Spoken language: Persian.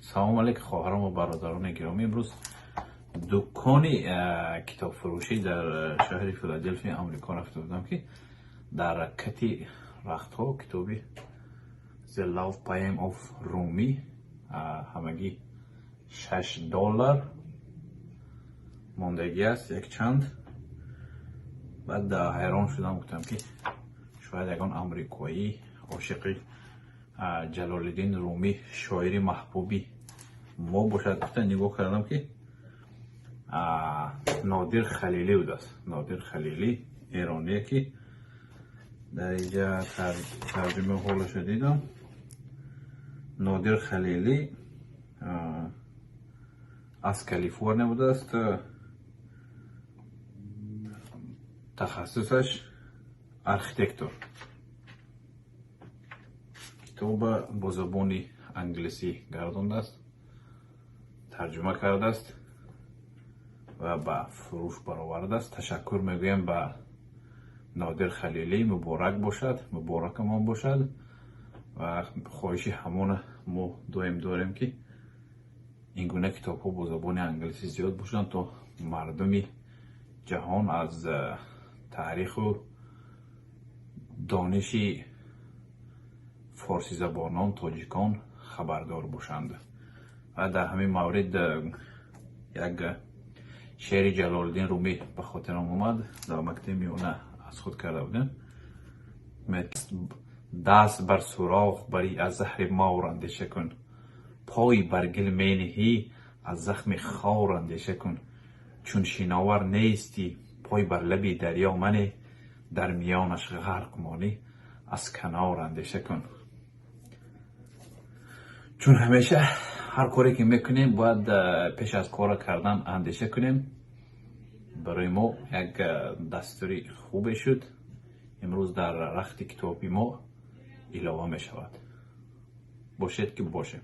سلام علیکم خواهران و برادران گرامی. امروز دکان کتاب فروشی در شهر فیلادلفیا آمریکا رفته بودم که در کتی رخت ها کتابی The Love Poem of Rumi همگی $6 ماندگی است، یک چند. بعد حیران شدم، گفتم که شاید یکان آمریکایی عاشق جلال الدین رومی شاعری محبوبی ما باشد. گفتم نگاه کردم که نادر خلیلی بود است. نادر خلیلی ایرانیه که در اینجا ترجمه حالش دیدم. نادر خلیلی از کالیفرنیا بود است. تخصصش ارکیتکتور. کتاب با زبان انگلیسی گردانده است، ترجمه کرده است و به فروش برآورده است. تشکر میگویم به نادر خلیلی. مبارک باشد، مبارک ما باشد و خواهشی همون ما داریم که این گونه کتاب ها با زبان انگلیسی زیاد باشند تا مردم جهان از تاریخ و دانش فارسی زبانان تاجیکان خبردار باشند. و در همین مورد یک شعر جلال الدین رومی به خاطرم اومد. در مکتب میونه از خود کرده بودم. دست بر سوراخ بری از زهر مار اندیشه کن، پای بر گل می نهی از زخم خار اندیشه کن. چون شناور نیستی پای بر لبی دریا منه، در میانش غرق مانی از کنار اندیشه کن. چون همیشه هر کاری که میکنیم باید پیش از کار کردن اندیشه کنیم. برای ما یک دستوری خوب شد امروز در رخت کتابی ما علاوه می شود. باشد که باشه.